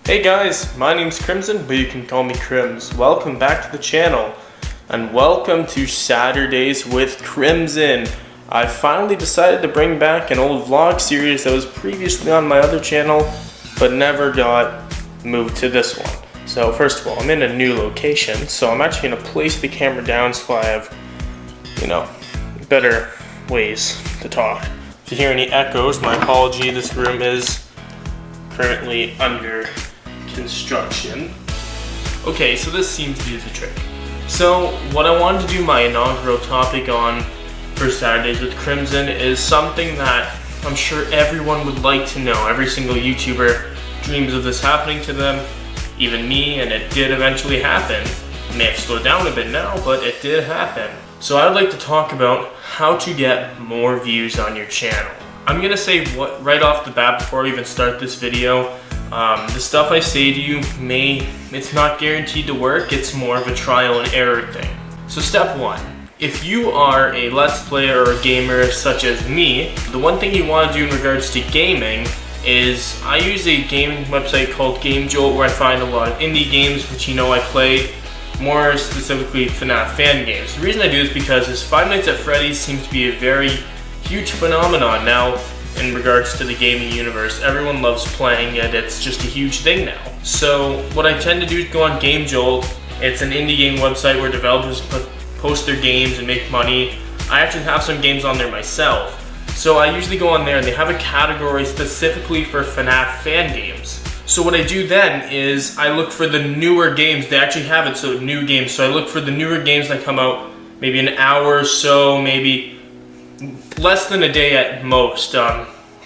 Hey guys, my name's Crimson, but you can call me Crimz. Welcome back to the channel, and welcome to Saturdays with Crimson. I finally decided to bring back an old vlog series that was previously on my other channel, but never got moved to this one. So first of all, I'm in a new location, so I'm actually gonna place the camera down so I have, better ways to talk. If you hear any echoes, my apology, this room is currently under construction. Okay, so this seems to do the trick. So what I wanted to do my inaugural topic on for Saturdays with Crimson is something that I'm sure everyone would like to know. Every single YouTuber dreams of this happening to them, even me, and it did eventually happen. It may have slowed down a bit now, but it did happen. So I'd like to talk about how to get more views on your channel. I'm gonna say what right off the bat before I even start this video. The stuff I say to you it's not guaranteed to work, it's more of a trial and error thing. So step one, if you are a Let's Player or a gamer such as me, the one thing you want to do in regards to gaming is I use a gaming website called GameJolt where I find a lot of indie games, which I play, more specifically FNAF fan games. The reason I do this because Five Nights at Freddy's seems to be a very huge phenomenon now in regards to the gaming universe. Everyone loves playing it, it's just a huge thing now. So what I tend to do is go on GameJolt. It's an indie game website where developers post their games and make money. I actually have some games on there myself. So I usually go on there and they have a category specifically for FNAF fan games. So what I do then is I look for the newer games. They actually have it, so new games. So I look for the newer games that come out maybe an hour or so, maybe less than a day at most,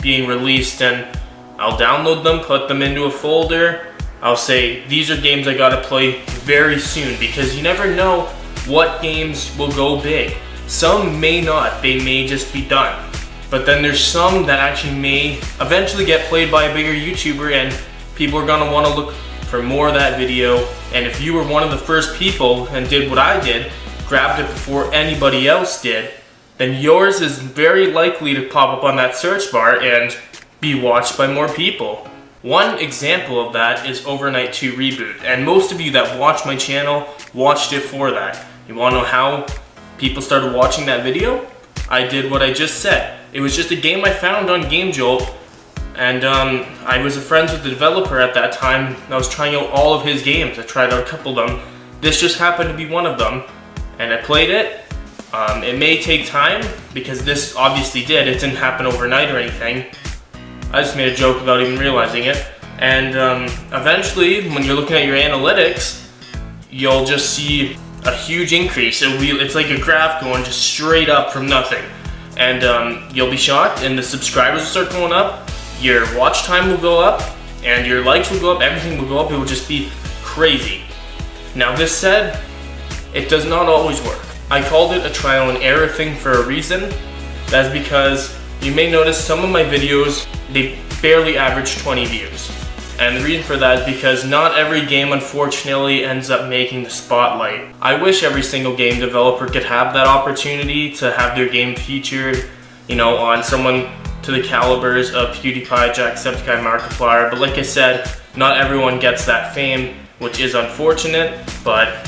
being released, and I'll download them, put them into a folder. I'll say, these are games I gotta play very soon, because you never know what games will go big. Some may not, they may just be done. But then there's some that actually may eventually get played by a bigger YouTuber, and people are gonna wanna look for more of that video. And if you were one of the first people and did what I did, grabbed it before anybody else did, then yours is very likely to pop up on that search bar and be watched by more people. One example of that is Overnight 2 Reboot, and most of you that watch my channel watched it for that. You wanna know how people started watching that video? I did what I just said. It was just a game I found on GameJolt, and I was friends with the developer at that time. I was trying out all of his games. I tried out a couple of them. This just happened to be one of them, and I played it. It may take time, because this obviously did. It didn't happen overnight or anything. I just made a joke without even realizing it. And eventually, when you're looking at your analytics, you'll just see a huge increase. It's like a graph going just straight up from nothing. And you'll be shocked, and the subscribers will start going up, your watch time will go up, and your likes will go up, everything will go up. It will just be crazy. Now this said, it does not always work. I called it a trial and error thing for a reason. That's because you may notice some of my videos, they barely average 20 views. And the reason for that is because not every game unfortunately ends up making the spotlight. I wish every single game developer could have that opportunity to have their game featured, on someone to the calibers of PewDiePie, Jacksepticeye, Markiplier. But like I said, not everyone gets that fame, which is unfortunate, but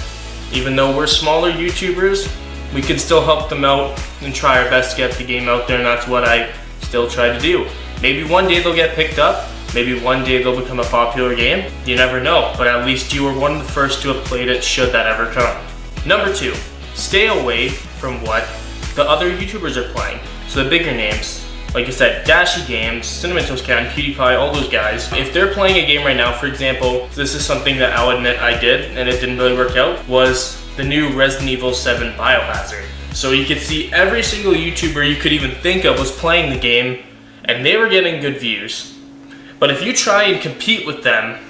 even though we're smaller YouTubers, we can still help them out and try our best to get the game out there, and that's what I still try to do. Maybe one day they'll get picked up, maybe one day they'll become a popular game, you never know, but at least you were one of the first to have played it should that ever come. Number two, stay away from what the other YouTubers are playing. So the bigger names, like I said, Dashy Games, Cinnamon Toast Cat, PewDiePie, all those guys. If they're playing a game right now, for example, this is something that I'll admit I did and it didn't really work out, was the new Resident Evil 7 Biohazard. So you could see every single YouTuber you could even think of was playing the game, and they were getting good views. But if you try and compete with them,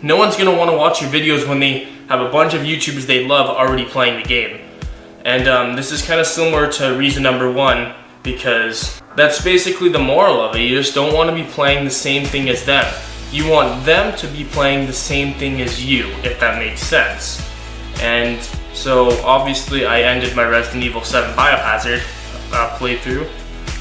no one's gonna wanna watch your videos when they have a bunch of YouTubers they love already playing the game. And this is kind of similar to reason number one, because that's basically the moral of it. You just don't want to be playing the same thing as them. You want them to be playing the same thing as you, if that makes sense. And so obviously I ended my Resident Evil 7 Biohazard playthrough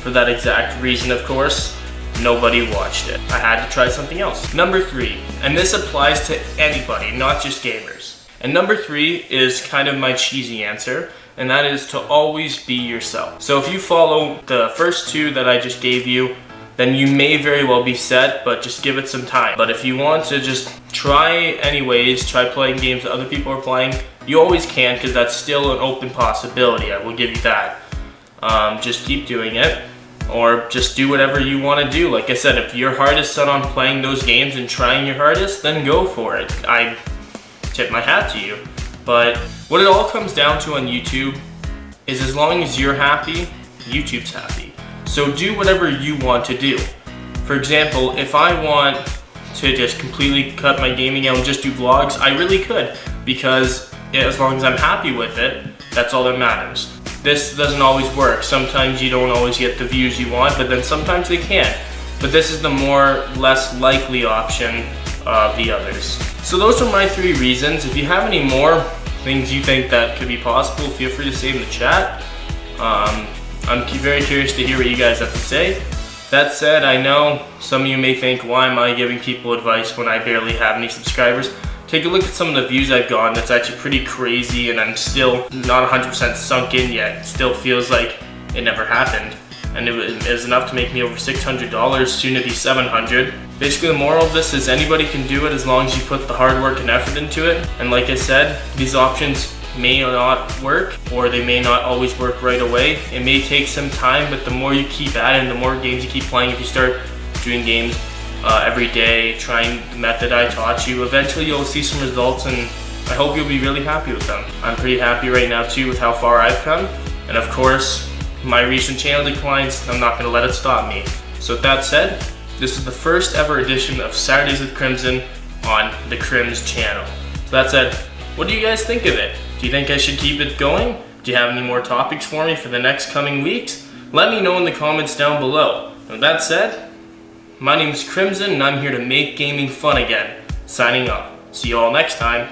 for that exact reason, of course. Nobody watched it. I had to try something else. Number 3, and this applies to anybody, not just gamers. And number 3 is kind of my cheesy answer, and that is to always be yourself. So if you follow the first 2 that I just gave you, then you may very well be set, but just give it some time. But if you want to just try anyways, try playing games that other people are playing, you always can, because that's still an open possibility. I will give you that. Just keep doing it, or just do whatever you want to do. Like I said, if your heart is set on playing those games and trying your hardest, then go for it. I tip my hat to you. But what it all comes down to on YouTube is, as long as you're happy, YouTube's happy. So do whatever you want to do. For example, if I want to just completely cut my gaming out and just do vlogs, I really could, because as long as I'm happy with it, that's all that matters. This doesn't always work. Sometimes you don't always get the views you want, but then sometimes they can. But this is the less likely option of the others. So those are my 3 reasons. If you have any more things you think that could be possible, feel free to say in the chat. I'm very curious to hear what you guys have to say. That said, I know some of you may think, why am I giving people advice when I barely have any subscribers? Take a look at some of the views I've gotten. That's actually pretty crazy, and I'm still not 100% sunk in yet. It still feels like it never happened. And it was enough to make me over $600, soon to be $700. Basically, the moral of this is anybody can do it as long as you put the hard work and effort into it. And like I said, these options may not work, or they may not always work right away. It may take some time, but the more you keep at it and the more games you keep playing, if you start doing games every day, trying the method I taught you, eventually you'll see some results, and I hope you'll be really happy with them. I'm pretty happy right now too with how far I've come, and of course my recent channel declines, I'm not going to let it stop me. So with that said, this is the first ever edition of Saturdays with Crimson on the Crimz channel. So that said, what do you guys think of it? Do you think I should keep it going? Do you have any more topics for me for the next coming weeks? Let me know in the comments down below. With that said, my name is Crimson, and I'm here to make gaming fun again. Signing off. See you all next time.